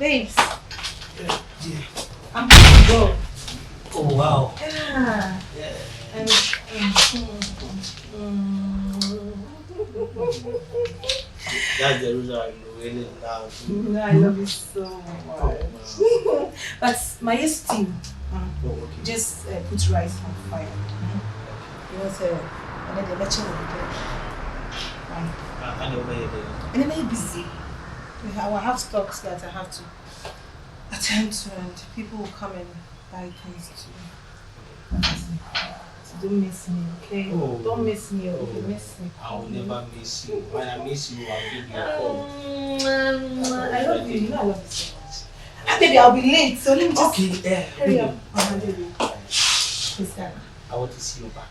Babes. Yeah. I'm going to go. Oh, wow. Yeah. And, That's the reason I really love you. I love you so much. Oh, wow. But my stew. Oh, okay. Just put rice on fire. You know, so and then the lecture will be I know where you're and then I'm busy. I have stocks that I have to attend to, and people will come and buy things too. So don't miss me, okay? Oh. Don't miss me, or if you miss me. I'll never miss you. When I miss you, I'll give you a call. I love you. You know I love you so much. Baby, I'll be late, so let me just hurry up. I want to see you back.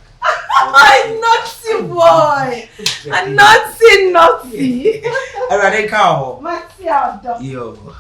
I'm naughty boy. I'm naughty. I rather cow. Yo.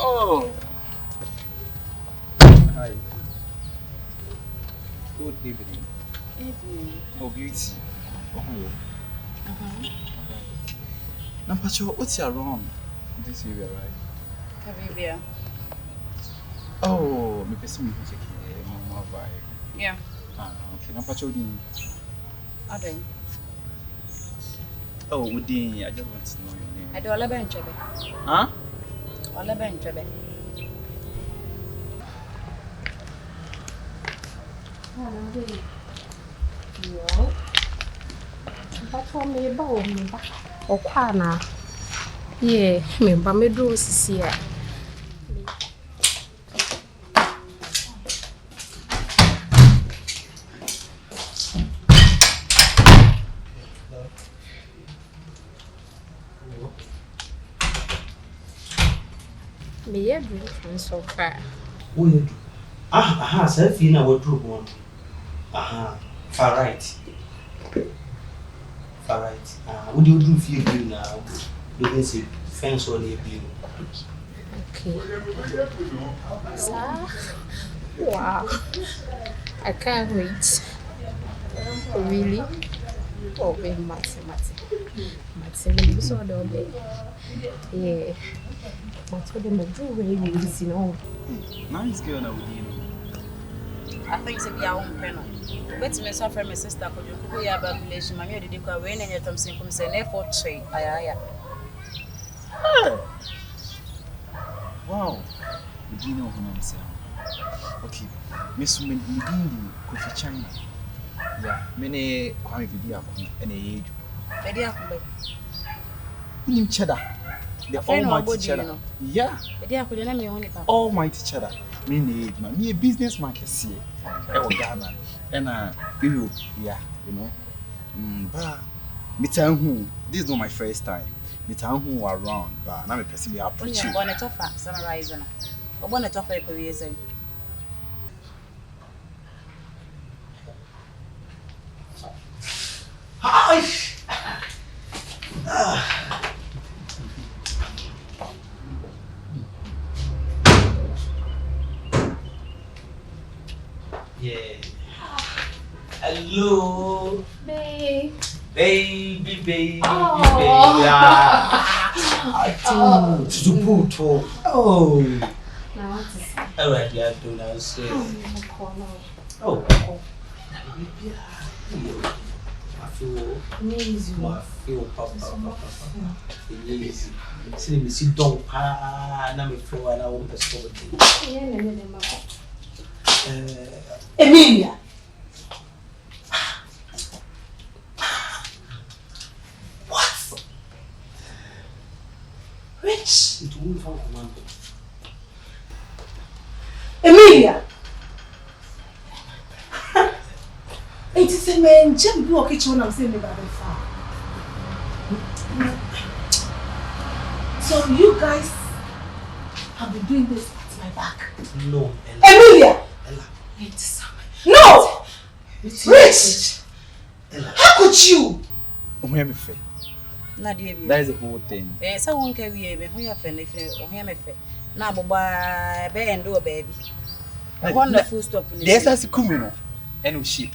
Oh. Hi. Good evening. Evening. Oh, beauty. Oh. Now, Pacho, what's around this area, right? Caribbean. Oh, me person me check here, mama vibe. Yeah. Ah, okay. Now, Pacho, din. Ade. Oh, Udin, I just want to know your name. I do all about Chebe. Huh? All about Chebe. Yo. But for me, about me, or Kwana. Yeah, me, but me do see it. Me, yeah, do so far. Who you do? Aha, selfie na wardrobe one. Aha, far right. Far right. What do you do feel blue now? You can see fence on the blue. Okay. Sir? Wow. I can't wait. Really? Oh, wait, Matty, maybe so don't be. Yeah. But what them do really listen on. Nice girl now, you know. I think it's a young penal. But me suffer my sister could you could have a relation. My lady did go away and yet I'm saying, come say, never trade. Aye. Wow. Do you know who I'm saying? Okay. Miss Medindi, Kofi China. Yeah, many quite video and age. Lady Akube. You cheddar. The almighty cheddar. Yeah. Lady Akube, let me only pass. Almighty cheddar. Me age man. Me a businessman can see. Ghana. And Europe. Yeah, you know. But me tell who this is not my first time. Me tell who around, but now me person be approaching. Yeah, bonnet offer, summarize. Or bonnet offer careers. Hi. Yeah. Hello. Babe. Baby. Oh. Oh. Now what is it? Alright, yeah, do now say. Oh. I feel Amazing. I feel papa. Easy. See me sit down na me feel and I want to stop it. Emmalia. Emmalia. It is a man, Jim, you walk each one and say me about the far. So you guys have been doing this at my back. No, Emmalia! Ella. No! Rich! Ella. How could you? That is the whole thing. So one can be a who you have any now, Boba, and do a baby. I want the full stop. There's a criminal and sheep.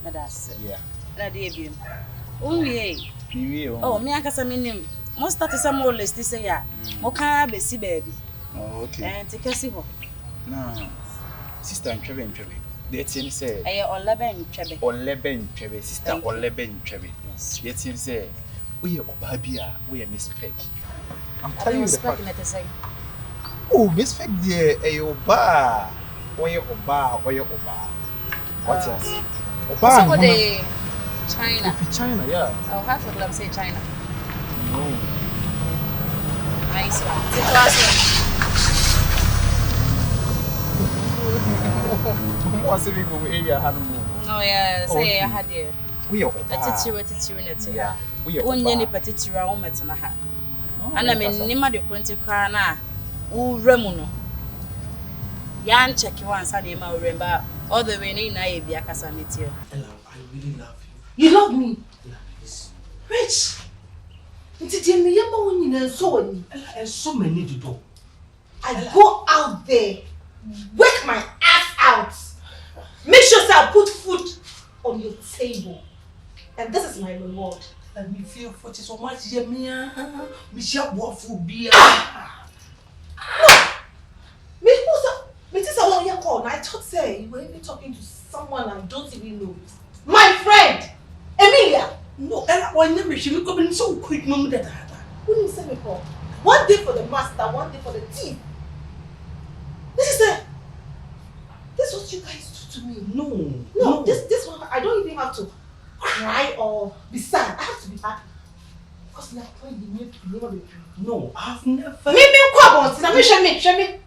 That's Yeah. Nadie. Only oh, me, I guess I mean, most that is some more list this year. Moka be see baby. Oh, okay. And take a sibo. No, sister, I'm traveling. The team say, I or Leben Chebe. or Leben Chebe, sister, or Leben Chebe. Yes. The team say, we are Obabia, we are Miss Peck. I'm I telling you was the fact. speaking at the same. Oh, Miss Peck, dear, a Oba, or your Oba, or your Oba. What's yours? So for the China. China, yeah. I'll have to say China. No. Nice one. It was What's the big area? no, yeah, say I had you. We are A teacher in it. Yeah. We are Only any particular moment on her. And I mean, Nima de Quinty Crana, who Remuno. Yan check you once, and you may remember all the way in Naibia Casamity. Ella, I really love you. You love me? Ella, please. Rich! It's a me, and so on. Ella, and so many to do. I go out there, work my ass out, make sure I put food on your table, and this is my reward. Let me feel for so much, Yemia. Michelle Waffle beer. I thought say you were even talking to someone I don't even know. My friend, Emmalia. No, Ella, why never she will come in so quick, no that. Who didn't say before? One day for the master, one day for the thief. This is what you guys do to me. No. This one I don't even have to cry or be sad. I have to be happy. Because like when you never be No, I've never. Me. Show me.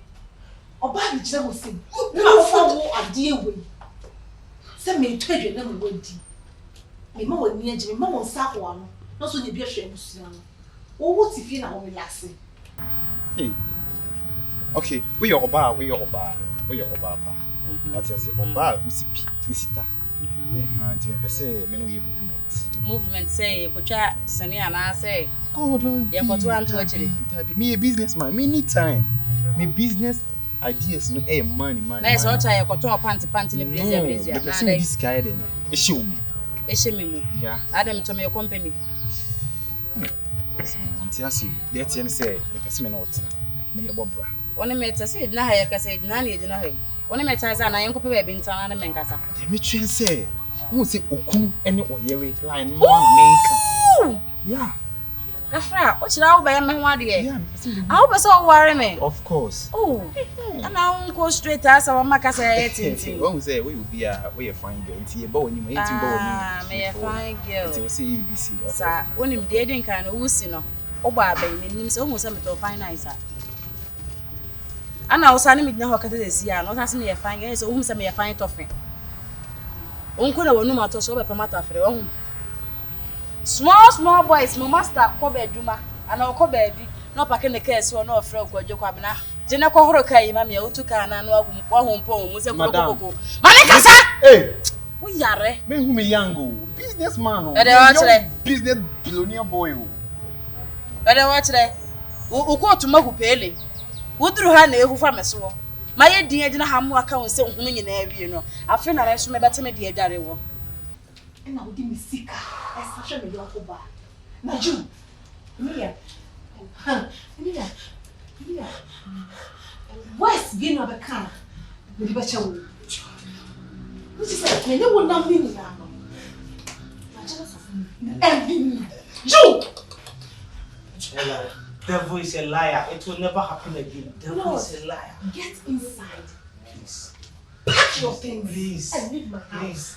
Oba bi jira wo se. Na fa wo ade ewe. Se me twadwe na me wadi. Me ma wani agye, me ma won sa ho ano. Na so ne bi ahwe abusua no. Wo ti fi na wo me lase. Hey. Okay, we are Oba. Pa. What you say? Oba usipi, usita. I say many Movement say, Kucha, Sania, and I say, oh, don't. Yeah, but one to actually. Me a businessman, me need time. Me business ideas, no, hey, money. Nice, what I got to a panty in the place every day. The person this guy then, show me. Yeah. Adam to my company. That's say, the person not. Me a bobra. One mate said, Nahaka said, Nanny, you know. One mate says, and I am copy being town and Mencasa. The matron say, who say, Okun, any or Yerry line, one yeah. Kafra, what should I obey my one day? Yeah, I hope I saw worry me. of course. Oh, and I won't go straight as our Macassa. One say, we will be a way of fine girl. It's a bow when you may may a fine girl. It will say ABC. Sir, when him dating kind of Usino, Oba, names almost a little fine nicer. And I was sending me now, this year, not asking me a fine girl, so whom some may a fine toffee. Uncle, no matter so a matter for your own. Small boys, my master, Kobe Juma, and I'll call baby, no packing the case or no frog or Jocabina. Jenna Kohoroka, Mammy, Utuka, and one poem was a Madame. Manicasa! Hey! We are who me young businessman, business billionaire boy. But I watch there. Who called to Magu Pele? Who drew her name who from a swore? My dear didn't have more account so women in every, you know. I feel I should better me dear daddy. And I would give me sick. I such a mediocre bar. Now, you, Emmalia, where's getting of a car? With the better way. Which is like, they will not be now. And you, Ella, devil is a liar. It will never happen again. Devil is a liar. Get inside. Please. Pack Pack your things. Please. And leave my house.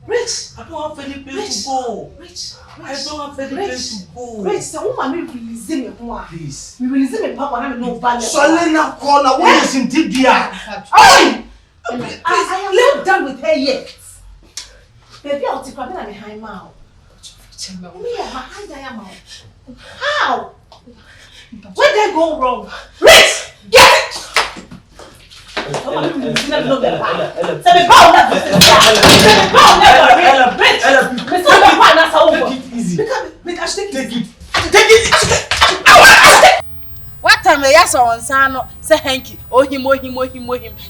Please. I don't have any place Rich. to go. Rich. I don't have any place to go. Rich, the woman may release me. Please. Me release me, Papa, and I'm no value. Solena corner, what is in Tibia? I am not done with her yet. Baby, I'll take her behind mouth. Me, my hand, I am out. How? Where did I go wrong? Rich! Get it! What time we yes on Sano? Say hanky, oh him.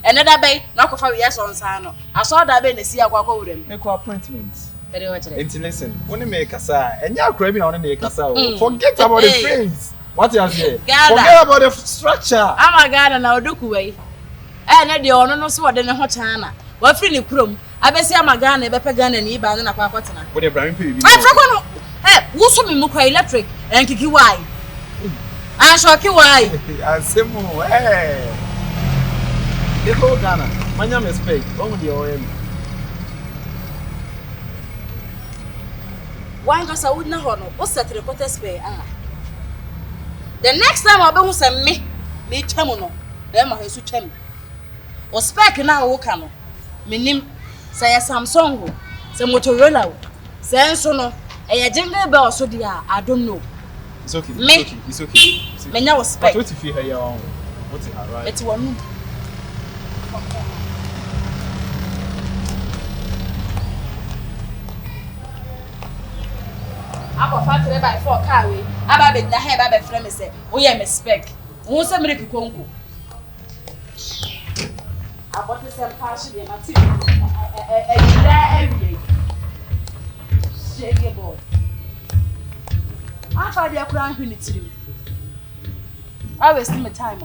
Another bay, knock off yes on Sano. I saw that bay and see a walk with him. Make appointments. Very much. And listen, when you make a sign, and you're craving on make a sign. Forget about the friends. What you say? Forget about the structure. I'm a guy and I'll do away. And the owner knows what in a hot china. What free crum? I bet I'm a gun, a pepper gun, and e ban and a papatana. What a brand new. I forgot. Eh, who's some muka electric and kiki why? I shall kill why. And simple, eh? The whole Ghana. My name is fake. Only the OM. Why does I wouldn't honor? What's that reporter spay? The next time I'll be send me Chamono, then my Suchem. Or spec now, Okano. Minim say a Samsung, some Motorola, say Sono, a jingle bell so dear, I don't know. It's okay. Me. It's okay. Menya was spec. What if you hear your own? What's it, right? It's one. I go fat by 4 car way. I be na hair by friend me say, "Oh yeah, me spec." Who say me konko? I bought this pass the material. Every shake boy. I find the crown unity. I waste my time.